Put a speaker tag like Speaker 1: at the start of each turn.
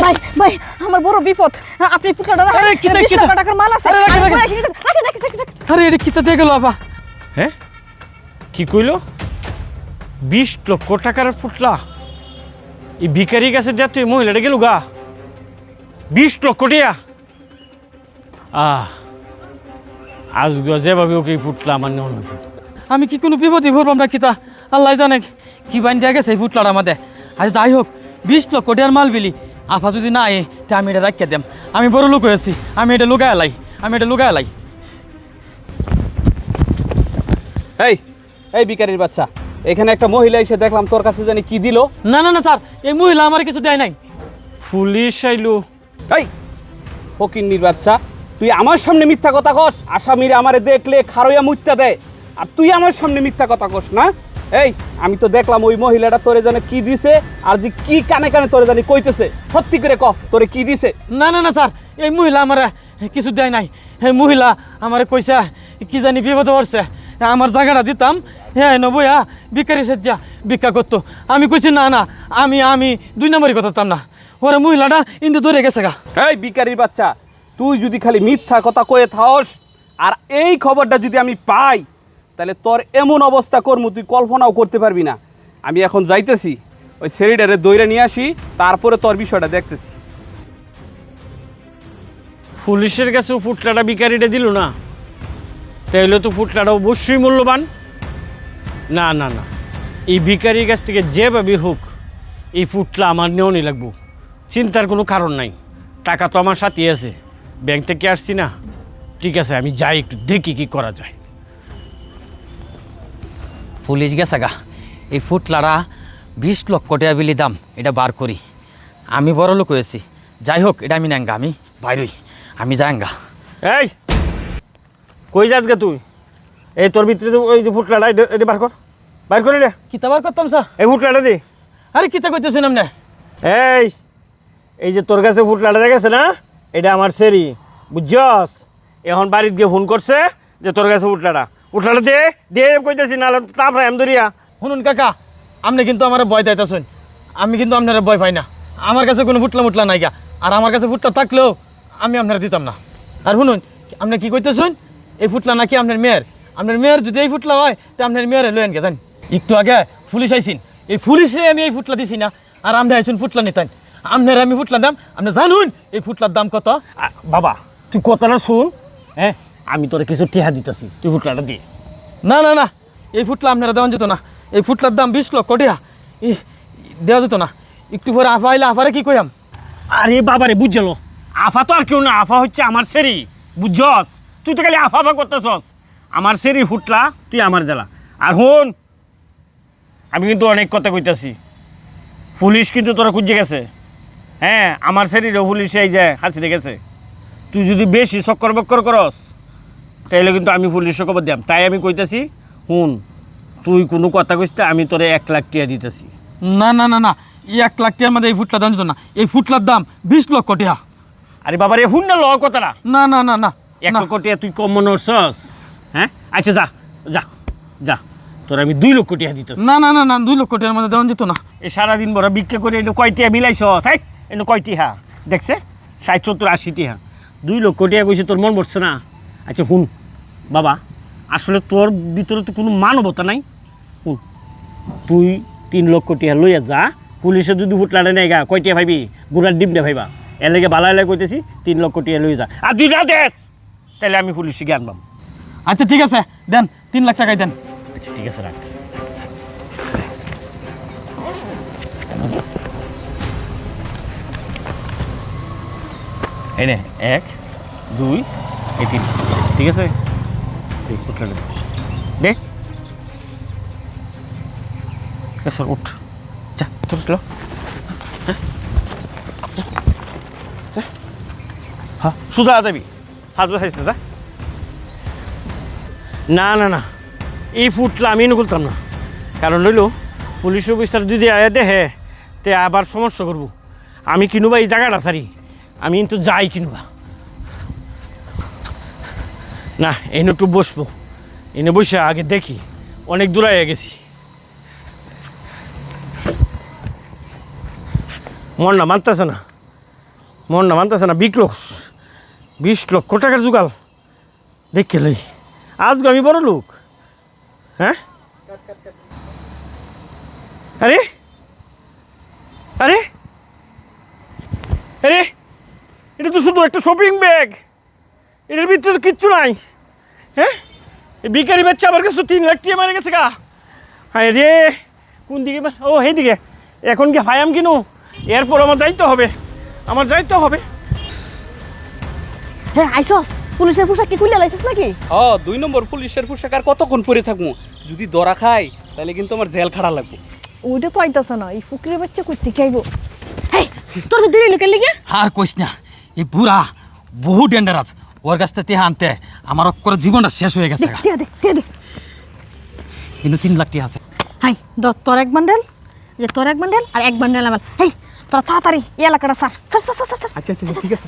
Speaker 1: ভাই ভাই আমার বড় বিপদ আপনি পুটলাটা
Speaker 2: আরে, কি দেখ, কি দেখ।
Speaker 1: টাকার মাল আছে
Speaker 2: আরে, রাখে, রাখে।
Speaker 1: রাখি
Speaker 2: আরে এটা কিতা দিয়ে গেল আবা?
Speaker 3: হ্যাঁ কি কইল 20 লক্ষ টাকার ফুটলা এই ভিখারি কাছে দেয়া তুই মহিলাটা গেল গা 20 লক্ষ টিয়া আজ যেভাবে ওকে ফুটলা আমার নেওয়া
Speaker 2: আমি কি কোনো বিপদে ভরবাম না কিতা আল্লাহ জানে কি বাইন দিয়া গেছে এই ফুটলার আমাদের। আজ যাই হোক 20 লক্ষ টাকার মাল বিলি আফা যদি না আয়ে তা আমি এটা রাখিয়া দেম। আমি বড় লোক হয়েছি, আমি এটা লুকায় লাই, আমি এটা লুকায় লাই।
Speaker 4: এই এই বিকারির বাচ্চা, এখানে একটা মহিলা এসে দেখলাম তোর কাছে জানি কি দিল।
Speaker 2: না না না স্যার, এই মহিলা আমার কিছু দেয় নাই।
Speaker 3: পুলিশ আইলো।
Speaker 4: এই ফকিন্নির বাচ্চা, তুই আমার সামনে মিথ্যা কথা কস। আসামিরা আমারে দেখলে খারইয়া মুত্যা দেয়, আর তুই আমার সামনে মিথ্যা কথা কস না। এই আমি তো দেখলাম ওই মহিলাটা তোরে জানে কি দিছে, আর যে কি কানে কানে তোরে জানি কইতেছে। সত্যি করে ক তোরে কি দিছে।
Speaker 2: না না না স্যার, এই মহিলা আমার কিছু দেয় নাই। এই মহিলা আমার কইসা কি জানি বিপদ পড়ছে, আমার জায়গাটা দিতাম হ্যাঁ নবইয়া ভিখারি সেজা ভিক্ষা করতো। আমি কইছি না না, আমি আমি 2 নম্বরই কথাতাম না। ওরা মহিলাটা ইন্দু ধরে গেছে গা।
Speaker 4: এই বিকারির বাচ্চা, তুই যদি খালি মিথ্যা কথা কয়ে থাকস, আর এই খবরটা যদি আমি পাই, তাহলে তোর এমন অবস্থা করবো তুই কল্পনাও করতে পারবি না। আমি এখন যাইতেছি, ওই সেরিডারে দইরা নিয়ে আসি, তারপরে তোর বিষয়টা দেখতেছি।
Speaker 3: পুলিশের কাছে ফুটলাটা ভিখারিটা দিল না, তাইলে তো ফুটলাটা অবশ্যই মূল্যবান। না না না, এই ভিখারির কাছ থেকে যেভাবে হোক এই ফুটলা আমার নেওয়ানি লাগবো, চিন্তার কোনো কারণ নাই। টাকা তো আমার সাথে আছে, ব্যাংক থেকে আসছি না। ঠিক আছে, আমি যাই একটু দেখি কি করা যায়।
Speaker 2: পুলিশ গেছে গা, এই ফুটলারা 20 লক্ষ টাকা বিলি দাম, এটা বার করি। আমি বড় লোক হয়েছি, যাই হোক এটা আমি নেঙ্গা, আমি বাইরই, আমি যাঙ্গা।
Speaker 3: এই কই যাস গে তুই? এই তোর ভিতরে ওই যে ফুটলাটা এটা বার কর, বার করে রে।
Speaker 2: কিতা বার করতাম স্যার?
Speaker 3: এই ফুটলাটা দে।
Speaker 2: আরে কিতা কইতেছেন আপনি?
Speaker 3: এই এই যে তোর কাছে ফুটলাটা দেখেছে না, এটা আমার সেরি, বুঝছস? এখন বাড়িতে গিয়ে ফোন করছে যে তোর কাছে ফুটলাটা দে দে কইতেছি, নাহলে তারপরে এম ধরিয়া।
Speaker 2: শুনুন কাকা, আপনি কিন্তু আমার ভয় দিতেছেন, আমি কিন্তু আপনারা ভয় পাই না। আমার কাছে কোনো ফুটলা মুটলা নাই গা, আর আমার কাছে ফুটলা থাকলেও আমি আপনারা দিতাম না। আর শুনুন, আপনি কি কইতেছেন এই ফুটলা নাকি আপনার মেয়ের যদি এই ফুটলা হয় তো আপনার মেয়ের লয়েন গে জান। একটু আগে পুলিশ আইসিন, এই পুলিশে আমি এই ফুটলা দিছি না, আর আপনি আইসুন ফুটলা নিতেন। আপনার আমি ফুটলার দাম আপনি জানুন এই ফুটলার দাম কত?
Speaker 3: বাবা তুই কথাটা শুন, হ্যাঁ আমি তোরে কিছু টিহা দিতেছি, তুই ফুটলাটা দিয়ে।
Speaker 2: না না না, এই ফুটলা আপনারা দেওয়া যেত না। এই ফুটলার দাম 20 লক্ষ টাকা, দেওয়া যেত না। একটু পরে আফা আইলে আফারে কি কইয়াম?
Speaker 3: আরে বাবারে বুঝল, আফা তো আর কেউ না, আফা হচ্ছে আমার সেরি, বুঝছস? তুই তো খালি আফা আফা করতেছস। আমার সেরি ফুটলা, তুই আমার জ্বালা। আর হুন, আমি কিন্তু অনেক কথা কইতাছি, পুলিশ কিন্তু তোরা খুঁজে গেছে। হ্যাঁ আমার সেরিরও পুলিশ এই যে হাসিতে গেছে। তুই যদি বেশি চক্কর বক্কর করস তাইলে কিন্তু আমি পুলিশের খবর দিলাম। তাই আমি কইতাছি, হুন তুই কোনো কথা কইস না, আমি তোরে 1 লাখ টাকা দিতেছি।
Speaker 2: না না না না, এই 1 লাখ টাকার মধ্যে এই ফুটলার দাম যেত না। এই ফুটলার দাম 20 লক্ষ টাকা।
Speaker 3: আরে বাবা রে, হুন না ল কথাটা।
Speaker 2: না না না না,
Speaker 3: 1 লক্ষ টাকা তুই কম মনে করছস? হ্যাঁ আচ্ছা যা যা যা, তোর আমি 2 লক্ষ টাকা দিতেছি।
Speaker 2: না না না না, 2 লক্ষ টাকার মধ্যে দেওয়া যেত না।
Speaker 3: এই সারাদিন বড় বিক্রি করে এনে কয় টাকা মিলাইছস? হ্যাঁ এনে কয় টাকা দেখছে? 60, 70, 80 টাকা। 2 লক্ষ টাকা কইছে, তোর মন পড়ছে না? আচ্ছা হুন বাবা, আসলে তোর ভিতরে তো কোনো মানবতা নাই। হুন, তুই 3 লক্ষ টাকা লইয়া যা, পুলিশে যদি ফুটলাটা নেই গা কয় টাকা ভাইবি? গুড়ার ডিমটা ভাইবা। এর লেগে বালা এলাকা কইতেছি 3 লক্ষ টাকা লইয়া যা। আর তুই না দেস তাহলে আমি পুলিশে জ্ঞান পাম।
Speaker 2: আচ্ছা ঠিক আছে, দেন 3 লাখ টাকাই দেন।
Speaker 3: আচ্ছা ঠিক আছে, রাখ। এই নে 1, 2, 3, ঠিক আছে? দেখ ফুটলাটা দেখ, সর উঠ, যা তোর লো, হ্যাঁ সুদা যাবি, হাত বসাইস না। না না না, এই ফুটলা আমি নকুলতাম না। কারণ হইল পুলিশ অফিসার যদি আয়া দেখে তে আবার সমস্যা করবো। আমি কিনুবা এই জায়গাটা সারি, আমি কিন্তু যাই কিনবা না। এনে একটু বসবো, এনে বসে আগে দেখি, অনেক দূর আগে গেছি। মনটা মানতেছে না, মনটা মানতেছে না। 20 লক্ষ টাকার জোগাল দেখে লই, আজকে আমি বড় লোক। হ্যাঁ, আরে আরে আরে, এটা তো শুধু একটা শপিং ব্যাগ, এটার ভিতরে তো কিচ্ছু নাই। হ্যাঁ, এই বিকারি বাচ্চা আমার কাছে 3 লাখ টাকা মারে গেছে গা। হায় রে, কোন দিকে ও এই দিকে। এখন কি হায়াম কিনো, এরপর আমার যাইতে হবে, আমার যাইতে হবে।
Speaker 1: হ্যাঁ আইসস, পুলিশের পোশাক কি খুলে লাইছিস নাকি?
Speaker 4: 2 নম্বর পুলিশের পোশাক আর কতক্ষণ পরে থাকবো? যদি ধরা খাই তাহলে কিন্তু আমার জেল খাড়া লাগবে।
Speaker 1: ওইটা তো আইতাছে না, এই ফুকরির বাচ্চা কই থেকে আইবো? হেই, তোর তো দেরি লোকের লিগে।
Speaker 2: আর কইস না, এই বুড়া বহু ডেঞ্জারাস। ওর কাছ থেকে আনতে আমার অক্ষর জীবনটা শেষ হয়ে গেছে।
Speaker 1: দে
Speaker 2: কিন্তু 3 লাখ টাকা আছে।
Speaker 1: হাই তোর এক বান্ডেল, যে তোর এক বান্ডেল আর এক বান্ডেল আমার। হেই তোরা তাড়াতাড়ি এই এলাকাটা সার সার সার সার সার।
Speaker 4: আচ্ছা ঠিক আছে ঠিক আছে।